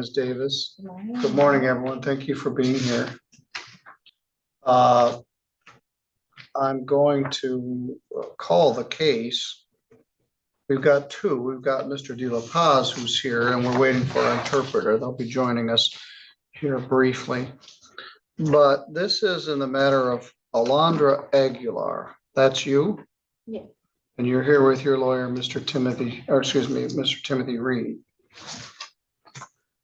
Ms. Davis. Good morning. Good morning, everyone. Thank you for being here. I'm going to call the case. We've got two. We've got Mr. De La Paz who's here, and we're waiting for our interpreter. They'll be joining us here briefly. But this is in the matter of Alondra Aguilar. That's you? Yeah. And you're here with your lawyer, Mr. Timothy Reed.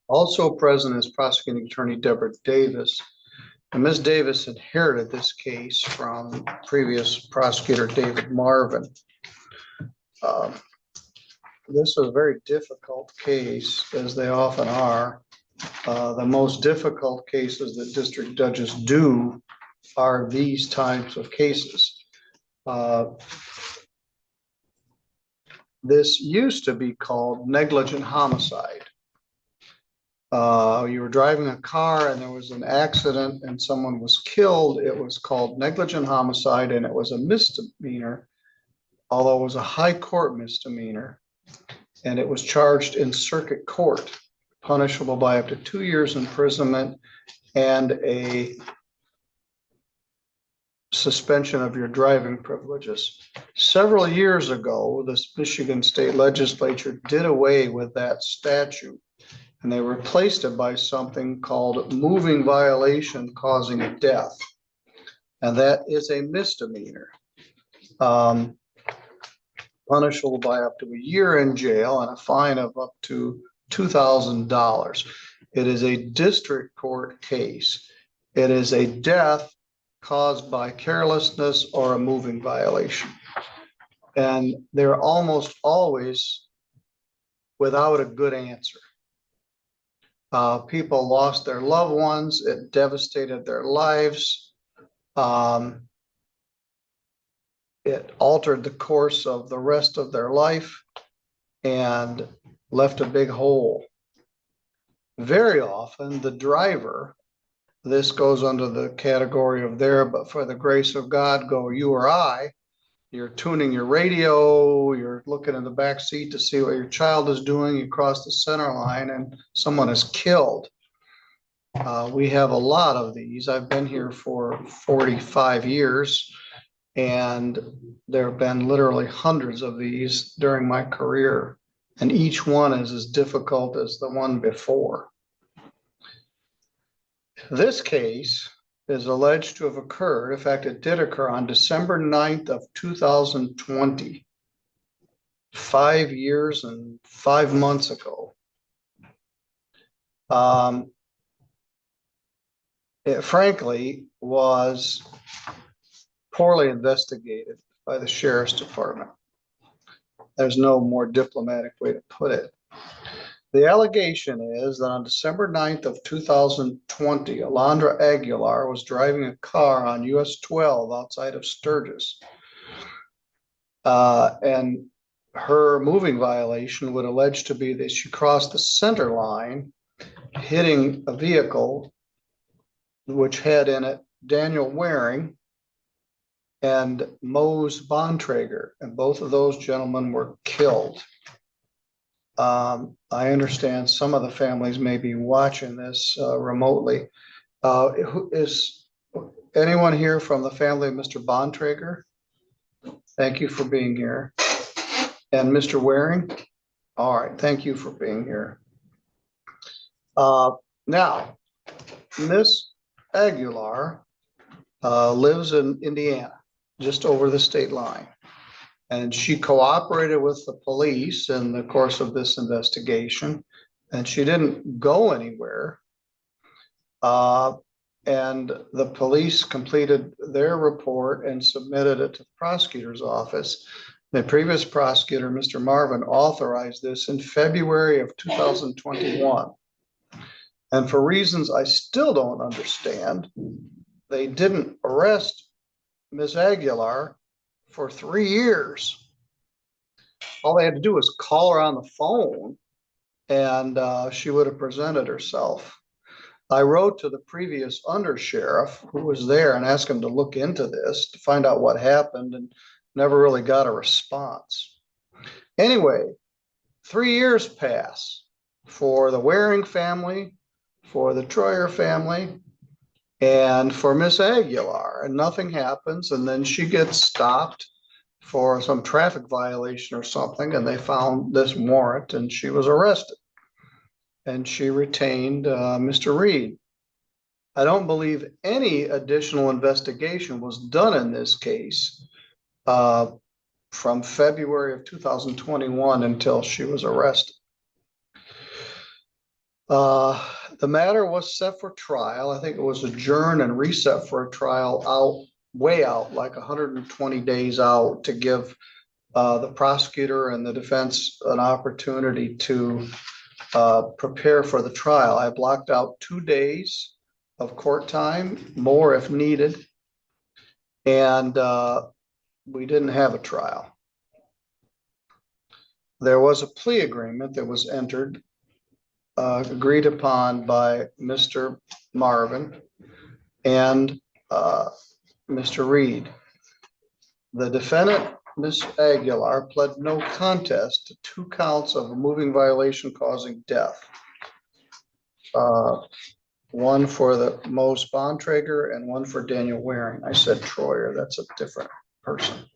Also present is prosecuting attorney Deborah Davis. And Ms. Davis inherited this case from previous prosecutor David Marvin. This is a very difficult case, as they often are. The most difficult cases that district judges do are these types of cases. This used to be called negligent homicide. You were driving a car and there was an accident and someone was killed. It was called negligent homicide, and it was a misdemeanor, although it was a high court misdemeanor, and it was charged in circuit court, punishable by up to 2 years imprisonment and a suspension of your driving privileges. Several years ago, this Michigan State Legislature did away with that statute, and they replaced it by something called moving violation causing a death. And that is a misdemeanor, punishable by up to a year in jail and a fine of up to $2,000. It is a district court case. It is a death caused by carelessness or a moving violation. And they're almost always without a good answer. People lost their loved ones. It devastated their lives. It altered the course of the rest of their life and left a big hole. Very often the driver, this goes under the category of there, but for the grace of God, go you or I. You're tuning your radio, you're looking in the back seat to see what your child is doing. You cross the center line and someone is killed. We have a lot of these. I've been here for 45 years, and there have been literally hundreds of these during my career, and each one is as difficult as the one before. This case is alleged to have occurred. In fact, it did occur on December 9th of 2020, 5 years and 5 months ago. It frankly was poorly investigated by the sheriff's department. There's no more diplomatic way to put it. The allegation is that on December 9th of 2020, Alondra Aguilar was driving a car on US 12 outside of Sturgis. And her moving violation would allege to be that she crossed the center line, hitting a vehicle which had in it Daniel Waring and Mose Bontrager, and both of those gentlemen were killed. I understand some of the families may be watching this remotely. Is anyone here from the family of Mr. Bontrager? Thank you for being here. And Mr. Waring? All right, thank you for being here. Now, Miss Aguilar lives in Indiana, just over the state line. And she cooperated with the police in the course of this investigation, and she didn't go anywhere. And the police completed their report and submitted it to the prosecutor's office. The previous prosecutor, Mr. Marvin, authorized this in February of 2021. And for reasons I still don't understand, they didn't arrest Ms. Aguilar for 3 years. All they had to do was call her on the phone, and she would have presented herself. I wrote to the previous undersheriff who was there and asked him to look into this to find out what happened, and never really got a response. Anyway, 3 years pass. for the Waring family, for the Troyer family, and for Miss Aguilar, and nothing happens. And then she gets stopped for some traffic violation or something, and they found this warrant, and she was arrested. And she retained Mr. Reed. I don't believe any additional investigation was done in this case from February of 2021 until she was arrested. The matter was set for trial. I think it was adjourned and reset for a trial way out, like 120 days out, to give the prosecutor and the defense an opportunity to prepare for the trial. I blocked out 2 days of court time, more if needed, and we didn't have a trial. There was a plea agreement that was entered, agreed upon by Mr. Marvin and Mr. Reed. The defendant, Ms. Aguilar, pled no contest to 2 counts of a moving violation causing death. One for the Mose Bontrager and one for Daniel Waring. I said Troyer, that's a different person.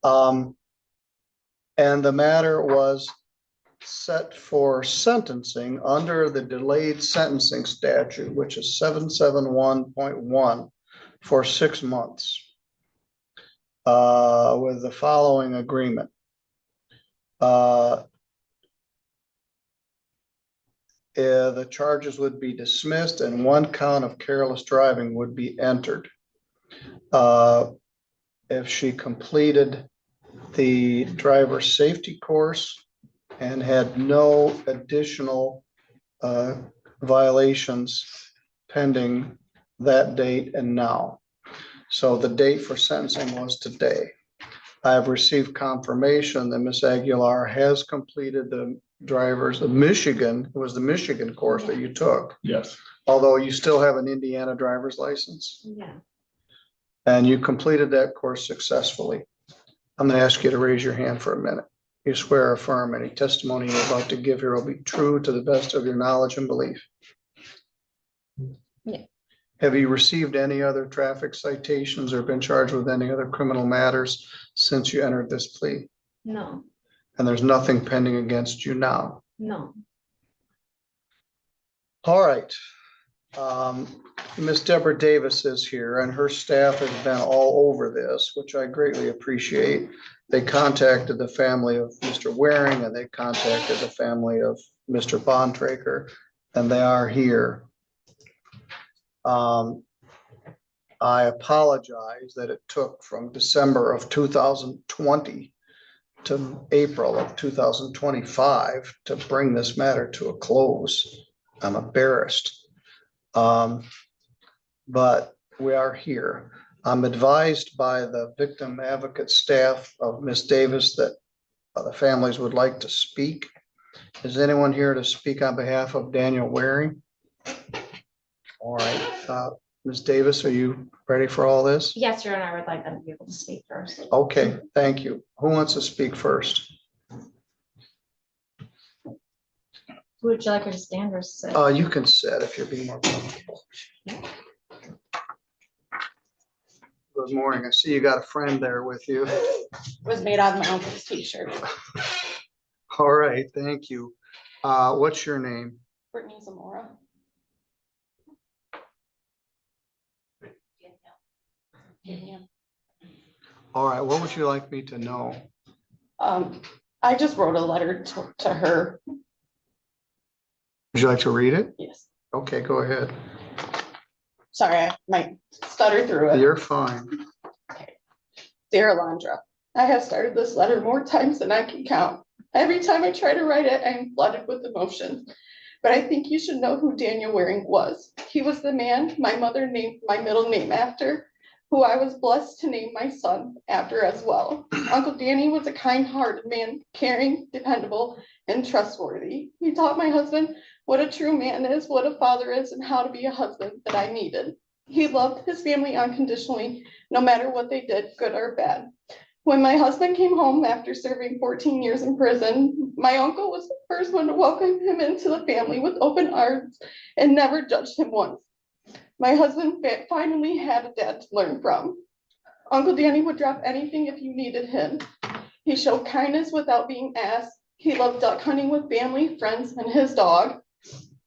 And the matter was set for sentencing under the delayed sentencing statute, which is 771.1, for 6 months with the following agreement. The charges would be dismissed and 1 count of careless driving would be entered. If she completed the driver's safety course and had no additional violations pending that date and now. So the date for sentencing was today. I have received confirmation that Ms. Aguilar has completed the Michigan, it was the Michigan course that you took. Yes. Although you still have an Indiana driver's license. Yeah. And you completed that course successfully. I'm going to ask you to raise your hand for a minute. You swear or affirm any testimony you're about to give here will be true to the best of your knowledge and belief. Yeah. Have you received any other traffic citations or been charged with any other criminal matters since you entered this plea? No, And there's nothing pending against you now? no. All right. Ms. Deborah Davis is here and her staff has been all over this, which I greatly appreciate. They contacted the family of Mr. Waring and they contacted the family of Mr. Bontrager, and they are here. I apologize that it took from December of 2020 to April of 2025 to bring this matter to a close. I'm embarrassed. But we are here. I'm advised by the victim advocate staff of Ms. Davis that the families would like to speak. Is anyone here to speak on behalf of Daniel Waring? All right, Ms. Davis, are you ready for all this? Yes, Your Honor, I would like them to be able to speak first. Okay, thank you. Who wants to speak first? Would you like her to stand or sit? You can sit if you're being more comfortable. Good morning. I see you got a friend there with you. Was made out of my uncle's t-shirt. All right, thank you. What's your name? Brittany Zamora. Yeah. All right, what would you like me to know? I just wrote a letter to her. Would you like to read it? Yes. Okay, go ahead. Sorry, I might stutter through it. You're fine. Okay. Dear Alondra, I have started this letter more times than I can count. Every time I try to write it, I am flooded with emotion. But I think you should know who Daniel Waring was. He was the man my mother named my middle name after, who I was blessed to name my son after as well. Uncle Danny was a kind-hearted man, caring, dependable, and trustworthy. He taught my husband what a true man is, what a father is, and how to be a husband that I needed. He loved his family unconditionally, no matter what they did, good or bad. When my husband came home after serving 14 years in prison, my uncle was the first one to welcome him into the family with open arms and never judged him once. My husband finally had a dad to learn from. Uncle Danny would drop anything if you needed him. He showed kindness without being asked. He loved duck hunting with family, friends, and his dog.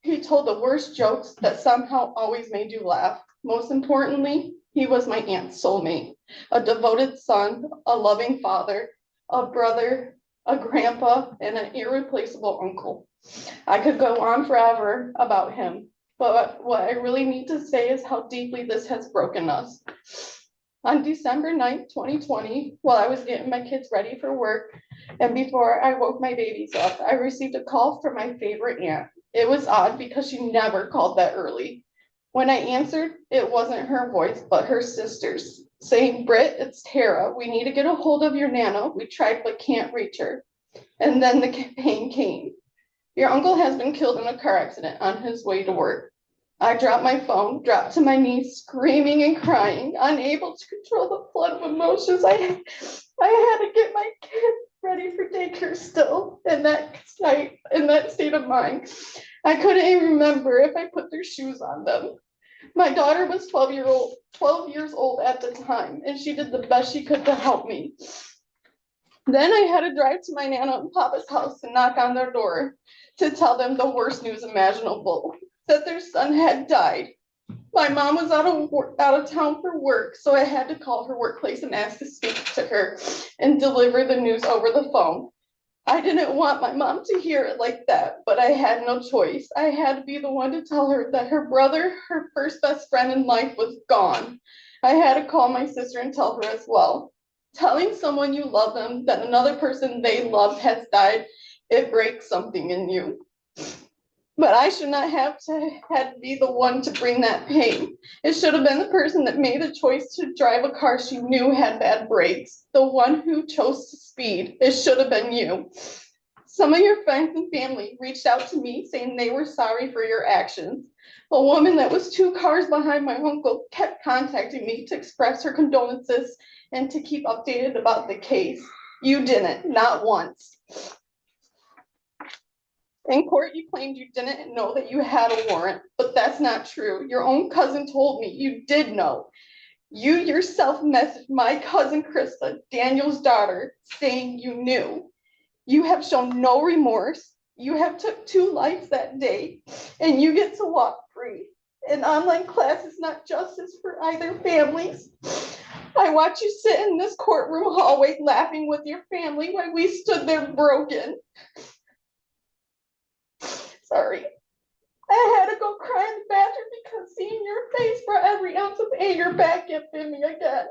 He told the worst jokes that somehow always made you laugh. Most importantly, he was my aunt's soulmate, a devoted son, a loving father, a brother, a grandpa, and an irreplaceable uncle. I could go on forever about him, but what I really need to say is how deeply this has broken us. On December 9th, 2020, while I was getting my kids ready for work, and before I woke my babies up, I received a call from my favorite aunt. It was odd because she never called that early. When I answered, it wasn't her voice, but her sister's, saying, "Britt, it's Tara. We need to get a hold of your Nana. We tried but can't reach her." And then the pain came. "Your uncle has been killed in a car accident on his way to work." I dropped my phone, dropped to my knees, screaming and crying, unable to control the flood of emotions. I had to get my kids ready for daycare still in that state of mind. I couldn't even remember if I put their shoes on them. My daughter was 12 years old at the time, and she did the best she could to help me. Then I had to drive to my Nana and Papa's house and knock on their door to tell them the worst news imaginable, that their son had died. My mom was out of town for work, so I had to call her workplace and ask to speak to her and deliver the news over the phone. I didn't want my mom to hear it like that, but I had no choice. I had to be the one to tell her that her brother, her first best friend in life, was gone. I had to call my sister and tell her as well. Telling someone you love them that another person they loved has died, it breaks something in you. But I should not have to be the one to bring that pain. It should have been the person that made the choice to drive a car she knew had bad brakes, the one who chose to speed. It should have been you. Some of your friends and family reached out to me saying they were sorry for your actions. A woman that was 2 cars behind my uncle kept contacting me to express her condolences and to keep updated about the case. You didn't, not once. In court, you claimed you didn't know that you had a warrant, but that's not true. Your own cousin told me you did know. You yourself messaged my cousin Krista, Daniel's daughter, saying you knew. You have shown no remorse. You have took 2 lives that day, and you get to walk free. An online class is not justice for either families. I watched you sit in this courtroom hallway laughing with your family while we stood there broken. Sorry. I had to go cry in the bathroom because seeing your face brought every ounce of anger back in me again.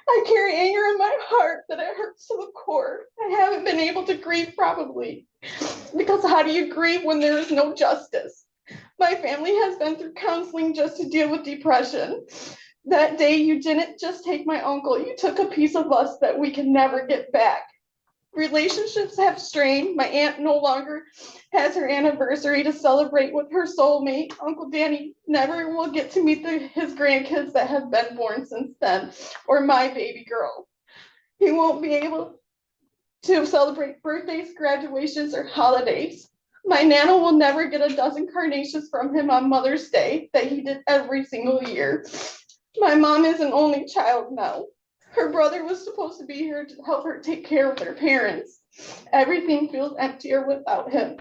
I carry anger in my heart that it hurts to the core. I haven't been able to grieve probably, because how do you grieve when there is no justice? My family has been through counseling just to deal with depression. That day you didn't just take my uncle, you took a piece of us that we can never get back. Relationships have strained. My aunt no longer has her anniversary to celebrate with her soulmate. Uncle Danny never will get to meet his grandkids that have been born since then, or my baby girl. He won't be able to celebrate birthdays, graduations, or holidays. My Nana will never get a dozen carnations from him on Mother's Day that he did every single year. My mom is an only child now. Her brother was supposed to be here to help her take care of their parents. Everything feels emptier without him.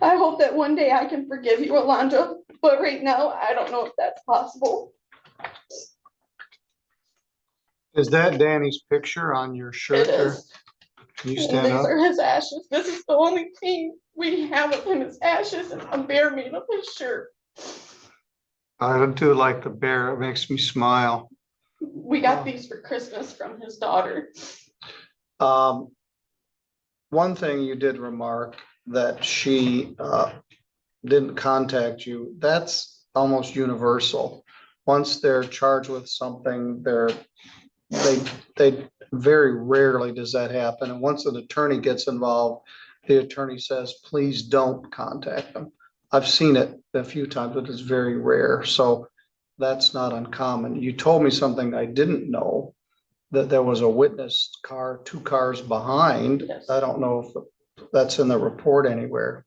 I hope that one day I can forgive you, Alondra, but right now, I don't know if that's possible. Is that Danny's picture on your shirt It there? is. Can you And stand these up? are his ashes. This is the only thing we have of him, his ashes and a bear made of his shirt. I do like the bear. It makes me smile. We got these for Christmas from his daughter. One thing you did remark that she didn't contact you, that's almost universal. Once they're charged with something, they very rarely does that happen. And once an attorney gets involved, the attorney says, please don't contact them. I've seen it a few times, but it's very rare. So that's not uncommon. You told me something I didn't know, that there was a witness car, 2 cars behind. Yes. I don't know if that's in the report anywhere.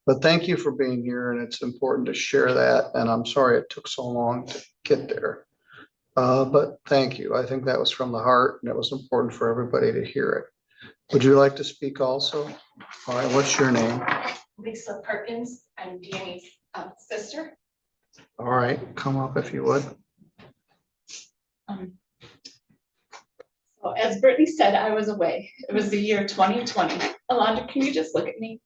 But thank you for being here, and it's important to share that, and I'm sorry it took so long to get there. But thank you. I think that was from the heart, and it was important for everybody to hear it. Would you like to speak also? All right, what's your name? Lisa Perkins, I'm Danny's sister. All right, come up if you would. So as Brittany said, I was away. It was the year 2020. Alondra, can you just look at me?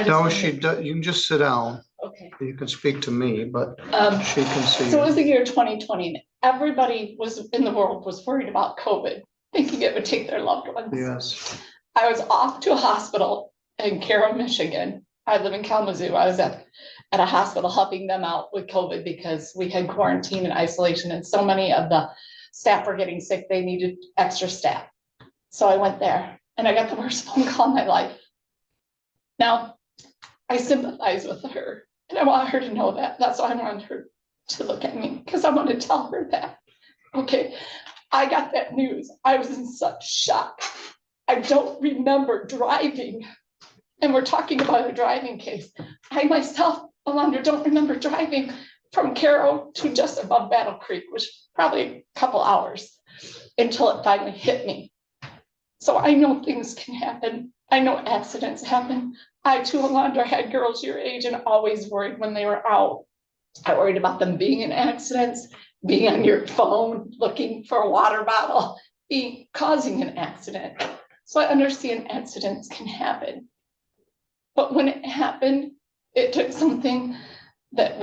No, you can just sit down. Okay. You can speak to me, but she can see So it was you. the year 2020 and everybody was in the world was worried about COVID, thinking it would take their loved ones. Yes, I was off to a hospital in Carroll, Michigan. I live in Kalamazoo. I was at a hospital helping them out with COVID because we had quarantine and isolation and so many of the staff were getting sick. They needed extra staff. So I went there and I got the worst phone call in my life. Now, I sympathize with her and I want her to know that. That's why I wanted her to look at me because I want to tell her that. Okay, I got that news. I was in such shock. I don't remember driving. And we're talking about a driving case. I myself, Alondra, don't remember driving from Carroll to just above Battle Creek, which was probably a couple hours until it finally hit me. So I know things can happen. I know accidents happen. I too, Alondra, had girls your age and always worried when they were out. I worried about them being in accidents, being on your phone, looking for a water bottle, causing an accident. So I understand accidents can happen. But when it happened, it took something that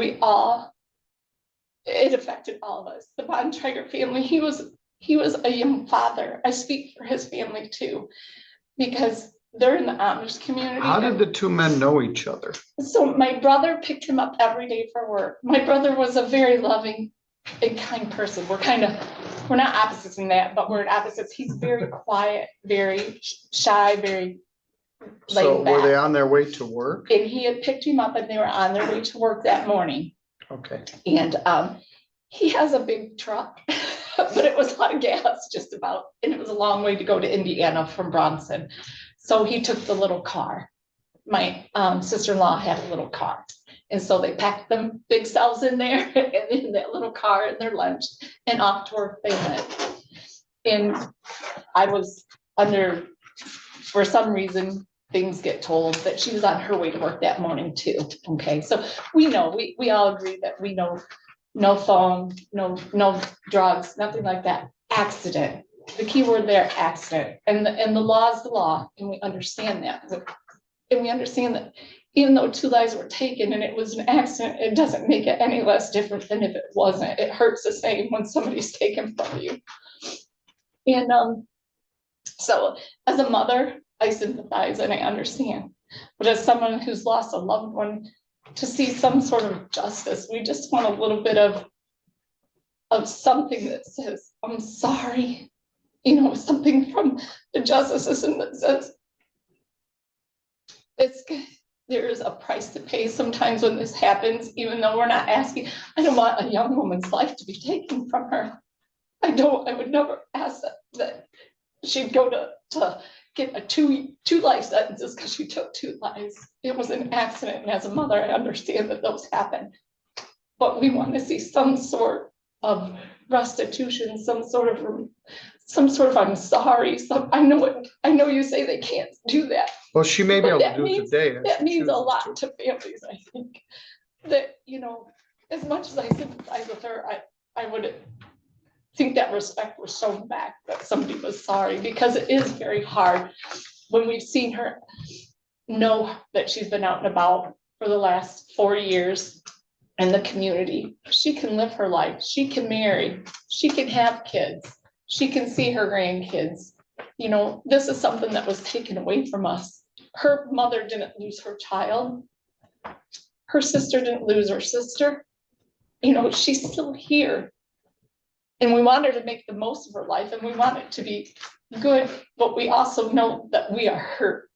it affected all of us. The Bontrager family, he was a young father. I speak for his family too, because they're in the Amish community. how did the 2 men know each other? So my brother picked him up every day for work. My brother was a very loving and kind person. We're not opposites in that, but we're opposites. He's very quiet, very shy, very So laid were they back. on their way to work? And he had picked him up and they were on their way to work that morning. Okay, And he has a big truck, but it was a lot of gas just about, and it was a long way to go to Indiana from Bronson. So he took the little car. My sister-in-law had a little car. And so they packed them big selves in there and in that little car and their lunch and off to work they went. And I was for some reason, things get told that she was on her way to work that morning too. Okay, so we know, we all agree that we know no phone, no drugs, nothing like that. Accident. The key word there, accident. And the law is the law, and we understand that. And we understand that even though 2 lives were taken and it was an accident, it doesn't make it any less different than if it wasn't. It hurts the same when somebody's taken from you. And so as a mother, I sympathize and I understand. But as someone who's lost a loved one, to see some sort of justice, we just want a little bit of something that says, I'm sorry. You know, something from the justice system that says, there is a price to pay sometimes when this happens, even though we're not asking. I don't want a young woman's life to be taken from her. I would never ask that she'd go to get a two life sentences because she took 2 lives. It was an accident, and as a mother, I understand that those happen. But we want to see some sort of restitution, some sort of I'm sorry. I know you say they can't do that. well, she may be able to do it today. if That she means a chooses lot to. to families, I think. That, you know, as much as I sympathize with her, I would think that respect was shown back, that somebody was sorry, because it is very hard when we've seen her know that she's been out and about for the last 4 years in the community. She can live her life. She can marry. She can have kids. She can see her grandkids. You know, this is something that was taken away from us. Her mother didn't lose her child. Her sister didn't lose her sister. You know, she's still here. And we want her to make the most of her life, and we want it to be good, but we also know that we are hurt.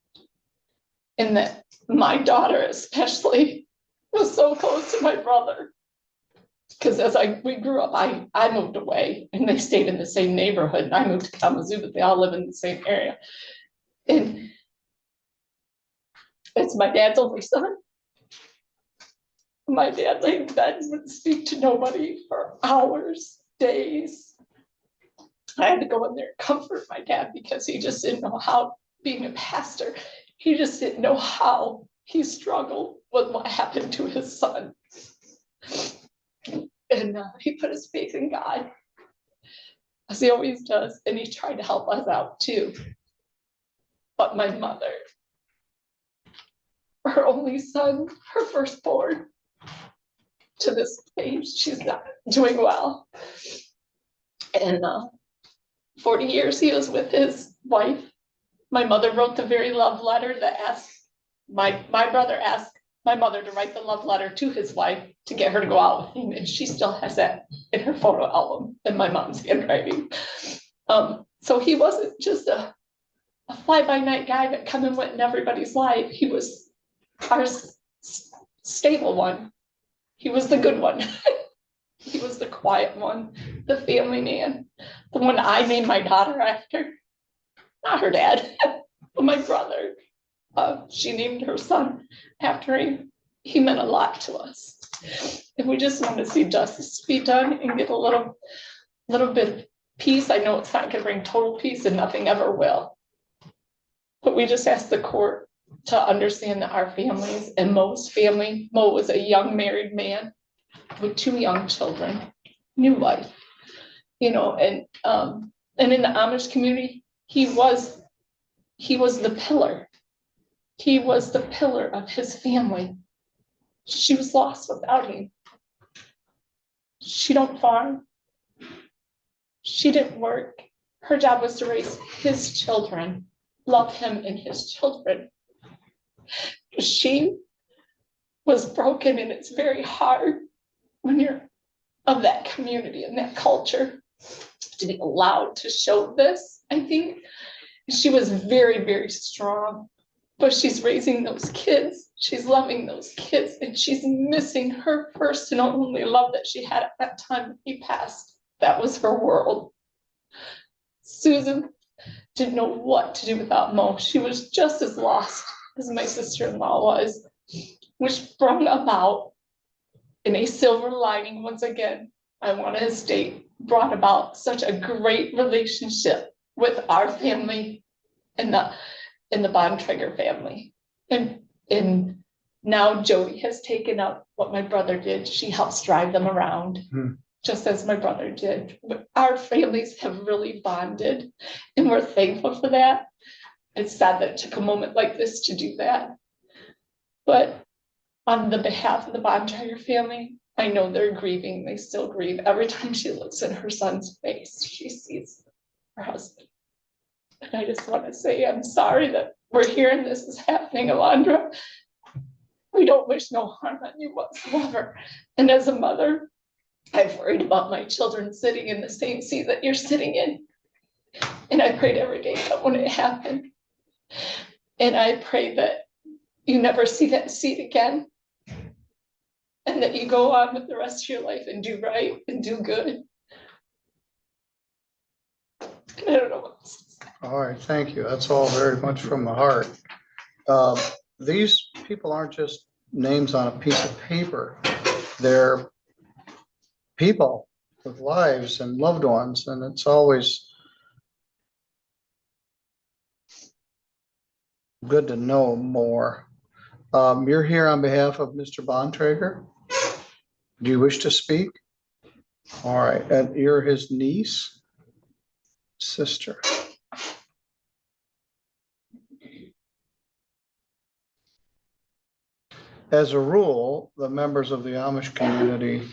And that my daughter especially was so close to my brother. Because we grew up, I moved away and they stayed in the same neighborhood, and I moved to Kalamazoo, but they all live in the same area. And it's my dad's only son. My dad laid in bed and wouldn't speak to nobody for hours, days. I had to go in there and comfort my dad because he just didn't know how, being a pastor, he just didn't know how he struggled with what happened to his son. And he put his faith in God, as he always does, and he tried to help us out too. But my mother, her only son, her firstborn, to this day, she's not doing well. And 40 years he was with his wife. My mother wrote the very love letter that asked, my brother asked my mother to write the love letter to his wife to get her to go out with him, and she still has that in her photo album in my mom's handwriting. So he wasn't just a fly-by-night guy that come and went in everybody's life. He was our stable one. He was the good one. He was the quiet one, the family man, the one I named my daughter after. Not her dad, but my brother. She named her son after him. He meant a lot to us. And we just want to see justice be done and get a little bit of peace. I know it's not going to bring total peace, and nothing ever will. But we just ask the court to understand that our families and Mo's family, Mo was a young married man with 2 young children, new wife, and in the Amish community, he was the pillar. He was the pillar of his family. She was lost without him. She don't farm. She didn't work. Her job was to raise his children, love him and his children. She was broken, and it's very hard when you're of that community and that culture to be allowed to show this. I think she was very, very strong, but she's raising those kids. She's loving those kids, and she's missing her first and only love that she had at that time when he passed. That was her world. Susan didn't know what to do without Mo. She was just as lost as my sister-in-law was, which brought about in a silver lining. Once again, I want to state, brought about such a great relationship with our family and the Bontrager family. And now Jody has taken up what my brother did. She helps drive them around, just as my brother did. Our families have really bonded, and we're thankful for that. It's sad that it took a moment like this to do that. But on the behalf of the Bontrager family, I know they're grieving. They still grieve. Every time she looks at her son's face, she sees her husband. And I just want to say, I'm sorry that we're hearing this is happening, Alondra. We don't wish no harm on you whatsoever. And as a mother, I've worried about my children sitting in the same seat that you're sitting in. And I prayed every day that when it happened. And I pray that you never see that seat again. And that you go on with the rest of your life and do right and do good. And I don't know what else to say. All right, thank you. That's all very much from the heart. These people aren't just names on a piece of paper. They're people with lives and loved ones, and it's always good to know more. You're here on behalf of Mr. Bontrager. Do you wish to speak? All right, and you're his niece, sister. As a rule, the members of the Amish community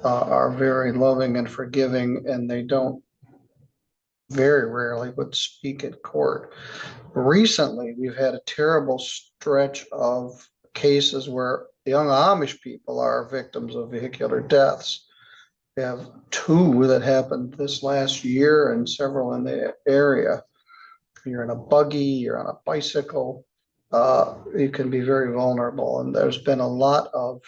are very loving and forgiving, and they don't very rarely would speak at court. Recently, we've had a terrible stretch of cases where young Amish people are victims of vehicular deaths. We have 2 that happened this last year and several in the area. You're in a buggy, you're on a bicycle, you can be very vulnerable. And there's been a lot of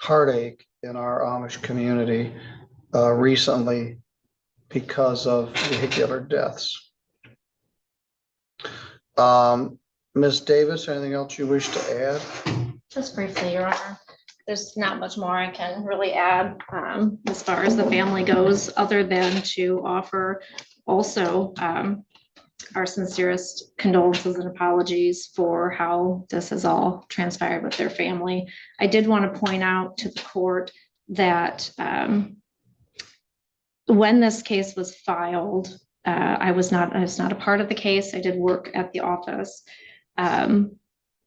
heartache in our Amish community recently because of vehicular deaths. Ms. Davis, anything else you wish to add? Just briefly, Your Honor. There's not much more I can really add as far as the family goes, other than to offer also our sincerest condolences and apologies for how this has all transpired with their family. I did want to point out to the court that when this case was filed, I was not a part of the case. I did work at the office.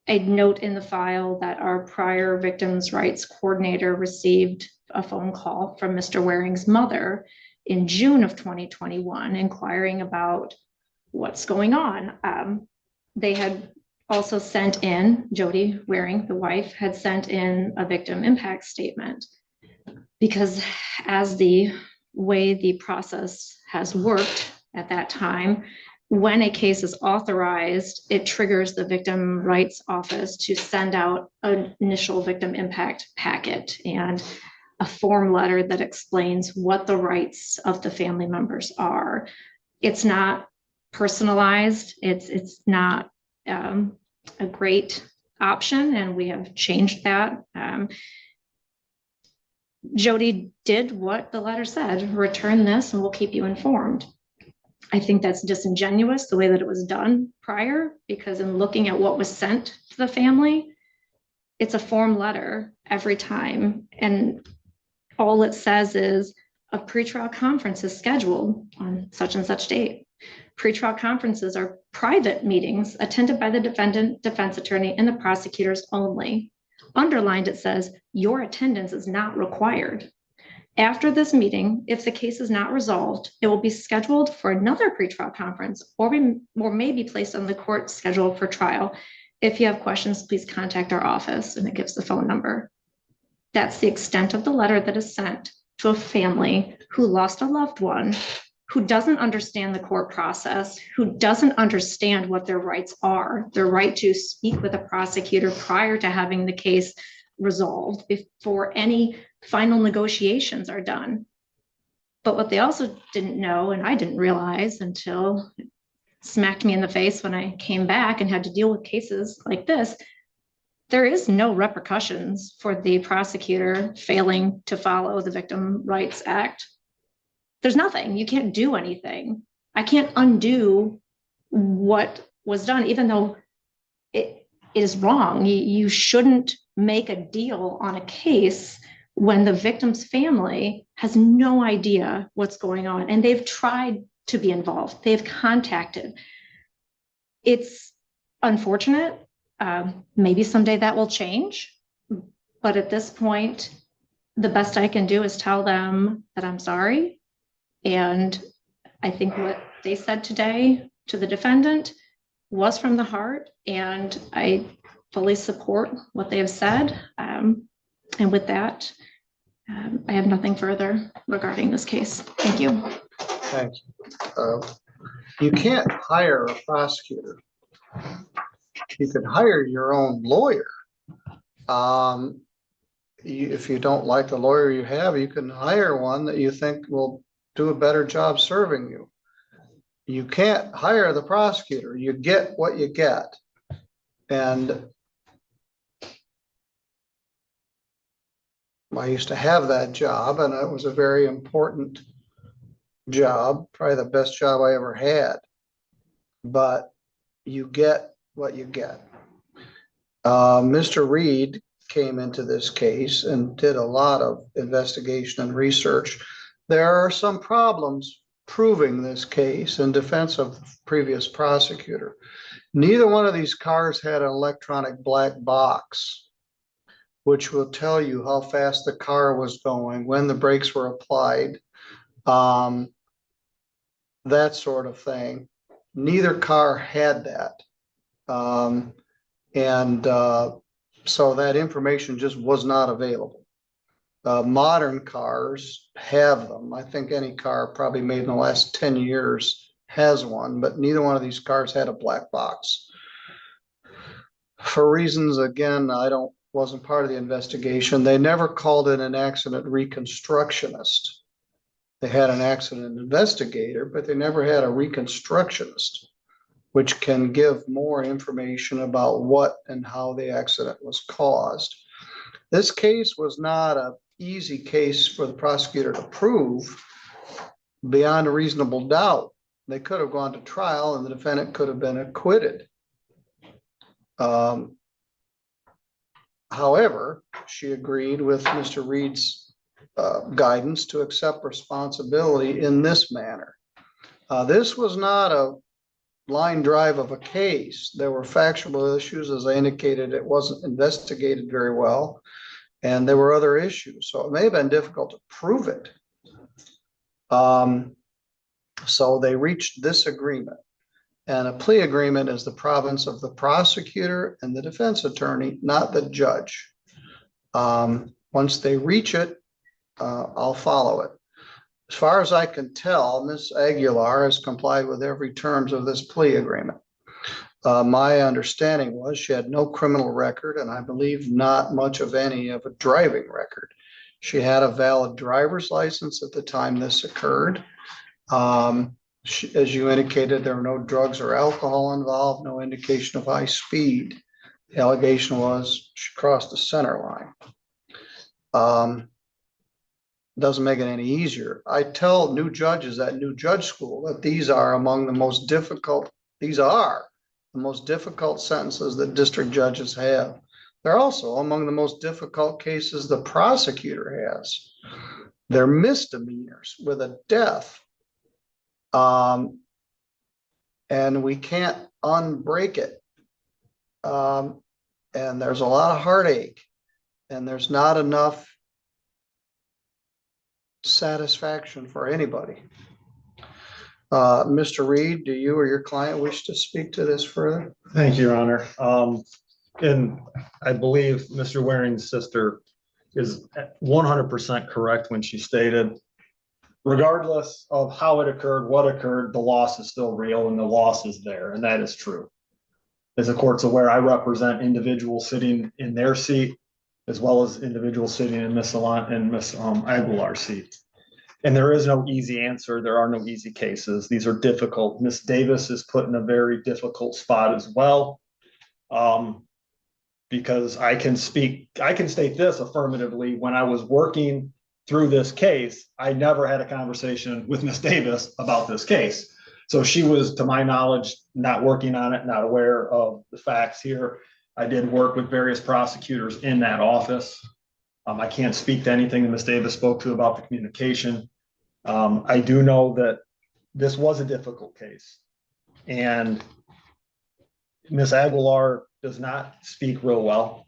A note in the file that our prior victims' rights coordinator received a phone call from Mr. Waring's mother in June of 2021, inquiring about what's going on. They had also sent in, Jody Waring, the wife, had sent in a victim impact statement, because as the way the process has worked at that time, when a case is authorized, it triggers the victim rights office to send out an initial victim impact packet and a form letter that explains what the rights of the family members are. It's not personalized. It's not a great option, and we have changed that. Jody did what the letter said: return this and we'll keep you informed. I think that's disingenuous the way that it was done prior, because in looking at what was sent to the family, it's a form letter every time. And all it says is a pretrial conference is scheduled on such and such date. Pretrial conferences are private meetings attended by the defendant, defense attorney, and the prosecutors only. Underlined, it says your attendance is not required. After this meeting, if the case is not resolved, it will be scheduled for another pretrial conference or may be placed on the court schedule for trial. If you have questions, please contact our office, and it gives the phone number. That's the extent of the letter that is sent to a family who lost a loved one, who doesn't understand the court process, who doesn't understand what their rights are, their right to speak with a prosecutor prior to having the case resolved before any final negotiations are done. But what they also didn't know, and I didn't realize until it smacked me in the face when I came back and had to deal with cases like this, there is no repercussions for the prosecutor failing to follow the Victim Rights Act. There's nothing. You can't do anything. I can't undo what was done, even though it is wrong. You shouldn't make a deal on a case when the victim's family has no idea what's going on, and they've tried to be involved. They've contacted. It's unfortunate. Maybe someday that will change, but at this point, the best I can do is tell them that I'm sorry. And I think what they said today to the defendant was from the heart, and I fully support what they have said. And with that, I have nothing further regarding this case. Thank you. Thanks. You can't hire a prosecutor. You could hire your own lawyer. If you don't like the lawyer you have, you can hire one that you think will do a better job serving you. You can't hire the prosecutor. You get what you get. And I used to have that job, and it was a very important job, probably the best job I ever had. But you get what you get. Mr. Reed came into this case and did a lot of investigation and research. There are some problems proving this case in defense of the previous prosecutor. Neither one of these cars had an electronic black box, which will tell you how fast the car was going, when the brakes were applied, that sort of thing. Neither car had that. So that information just was not available. Modern cars have them. I think any car probably made in the last 10 years has one, but neither one of these cars had a black box. For reasons, again, I don't wasn't part of the investigation. They never called in an accident reconstructionist. They had an accident investigator, but they never had a reconstructionist, which can give more information about what and how the accident was caused. This case was not an easy case for the prosecutor to prove beyond a reasonable doubt. They could have gone to trial and the defendant could have been acquitted. However, she agreed with Mr. Reed's guidance to accept responsibility in this manner. This was not a line drive of a case. There were factual issues, as I indicated. It wasn't investigated very well, and there were other issues, so it may have been difficult to prove it. So they reached this agreement, and a plea agreement is the province of the prosecutor and the defense attorney, not the judge. Once they reach it, I'll follow it. As far as I can tell, Ms. Aguilar has complied with every terms of this plea agreement. My understanding was she had no criminal record, and I believe not much of any of a driving record. She had a valid driver's license at the time this occurred. As you indicated, there were no drugs or alcohol involved, no indication of high speed. The allegation was she crossed the center line. Doesn't make it any easier. I tell new judges at new judge school that these are the most difficult sentences that district judges have. They're also among the most difficult cases the prosecutor has. They're misdemeanors with a death. And we can't unbreak it. And there's a lot of heartache, and there's not enough satisfaction for anybody. Mr. Reed, do you or your client wish to speak to this further? Thank you, Your Honor. And I believe Mr. Waring's sister is 100% correct when she stated, regardless of how it occurred, what occurred, the loss is still real and the loss is there, and that is true. As the court's aware, I represent individuals sitting in their seat, as well as individuals sitting in Ms. Aguilar's seat. And there is no easy answer. There are no easy cases. These are difficult. Ms. Davis is put in a very difficult spot as well. Because I can state this affirmatively. When I was working through this case, I never had a conversation with Ms. Davis about this case. So she was, to my knowledge, not working on it, not aware of the facts here. I did work with various prosecutors in that office. I can't speak to anything that Ms. Davis spoke to about the communication. I do know that this was a difficult case, and Ms. Aguilar does not speak real well.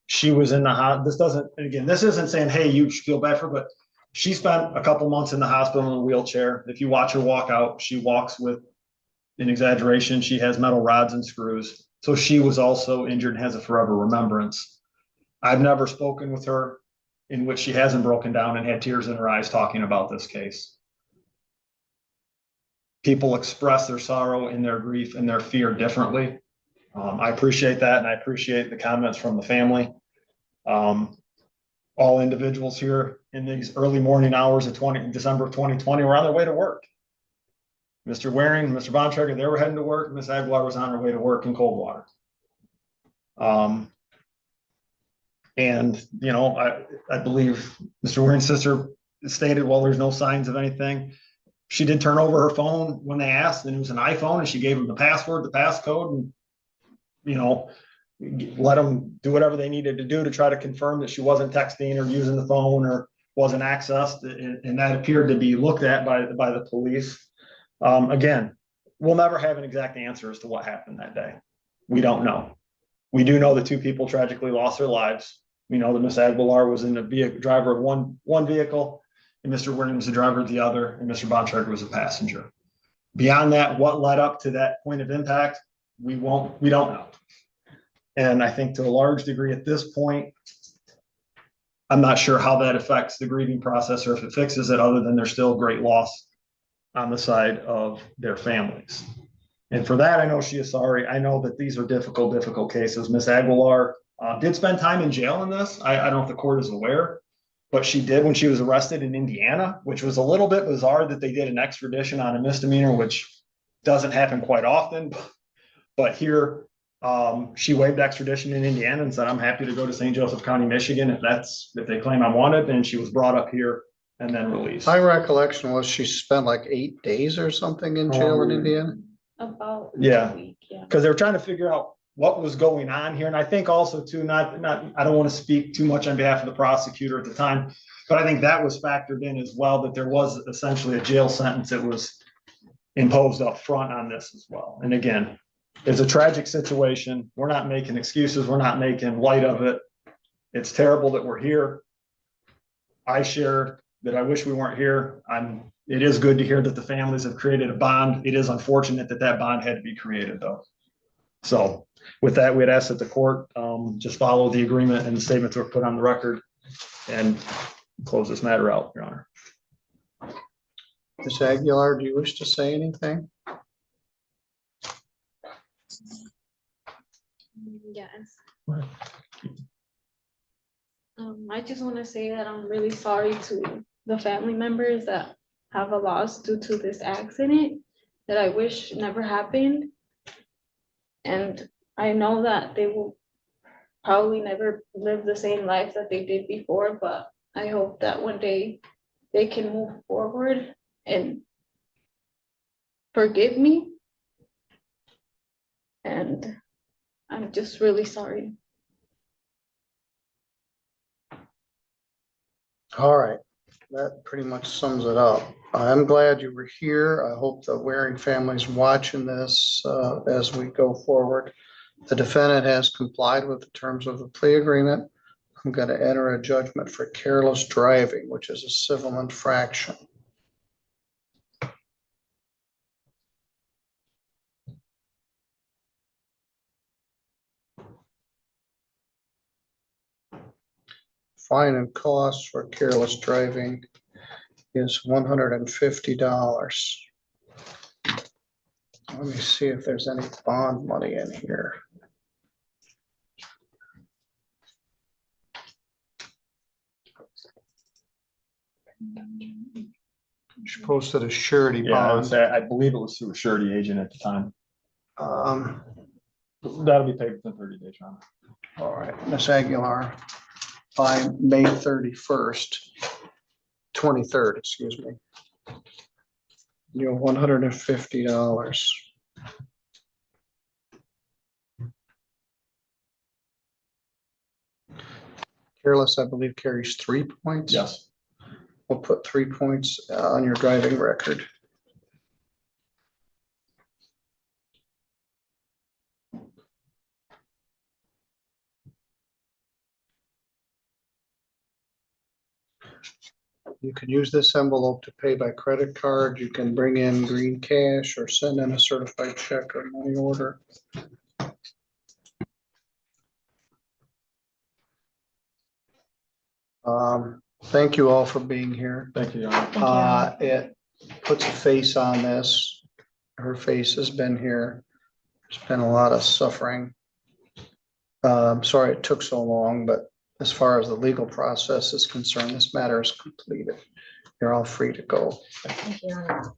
She was in the hospital. This isn't saying, hey, you should feel bad for her, but she spent a couple months in the hospital in a wheelchair. If you watch her walk out, she walks with an exaggeration. She has metal rods and screws. So she was also injured and has a forever remembrance. I've never spoken with her in which she hasn't broken down and had tears in her eyes talking about this case. People express their sorrow and their grief and their fear differently. I appreciate that, and I appreciate the comments from the family. All individuals here in these early morning hours of December of 2020 were on their way to work. Mr. Waring, Mr. Bontrager, they were heading to work. Ms. Aguilar was on her way to work in Coldwater. And, you know, I believe Mr. Waring's sister stated, well, there's no signs of anything. She did turn over her phone when they asked, and it was an iPhone, and she gave them the password, the passcode, and, you know, let them do whatever they needed to do to try to confirm that she wasn't texting or using the phone or wasn't accessed. And that appeared to be looked at by the police. Again, we'll never have an exact answer as to what happened that day. We don't know. We do know that two people tragically lost their lives. We know that Ms. Aguilar was in the driver of one vehicle, and Mr. Waring was the driver of the other, and Mr. Bontrager was a passenger. Beyond that, what led up to that point of impact, we don't know. And I think to a large degree at this point, I'm not sure how that affects the grieving process or if it fixes it, other than there's still great loss on the side of their families. And for that, I know she is sorry. I know that these are difficult cases. Ms. Aguilar did spend time in jail in this. I don't know if the court is aware, but she did when she was arrested in Indiana, which was a little bit bizarre that they did an extradition on a misdemeanor, which doesn't happen quite often. But here, she waived extradition in Indiana and said, I'm happy to go to St. Joseph County, Michigan, if they claim I'm wanted. And she was brought up here and then released. My recollection was she spent like 8 days or something in jail in Indiana. About Yeah. a week, yeah. Because they were trying to figure out what was going on here. And I think also too, I don't want to speak too much on behalf of the prosecutor at the time, but I think that was factored in as well, that there was essentially a jail sentence that was imposed up front on this as well. And again, it's a tragic situation. We're not making excuses. We're not making light of it. It's terrible that we're here. I share that I wish we weren't here. It is good to hear that the families have created a bond. It is unfortunate that that bond had to be created though. So with that, we'd ask that the court just follow the agreement and the statements were put on the record and close this matter out, Your Honor. Ms. Aguilar, do you wish to say anything? Yes. I just want to say that I'm really sorry to the family members that have a loss due to this accident that I wish never happened. And I know that they will probably never live the same life that they did before, but I hope that one day they can move forward and forgive me. And I'm just really sorry. All right, that pretty much sums it up. I'm glad you were here. I hope the Waring family's watching this as we go forward. The defendant has complied with the terms of the plea agreement. I'm going to enter a judgment for careless driving, which is a civil infraction. Fine and costs for careless driving is $150. Let me see if there's any bond money in here. She posted a surety Yeah, I would bond. say, I believe it was through a surety agent at the time. That'll be paid within 30 days, Your Honor. All right, Ms. Aguilar, by May 31st, 23rd, excuse me. You have $150. Careless, I believe, carries 3 points. Yes. We'll put 3 points on your driving record. You can use this envelope to pay by credit card. You can bring in green cash or send in a certified check or money order. Thank you all for being here. Thank you, Your Honor. It puts a face on this. Her face has been here. There's been a lot of suffering. Sorry it took so long, but as far as the legal process is concerned, this matter is completed. You're all free to go. Thank you, Your Honor.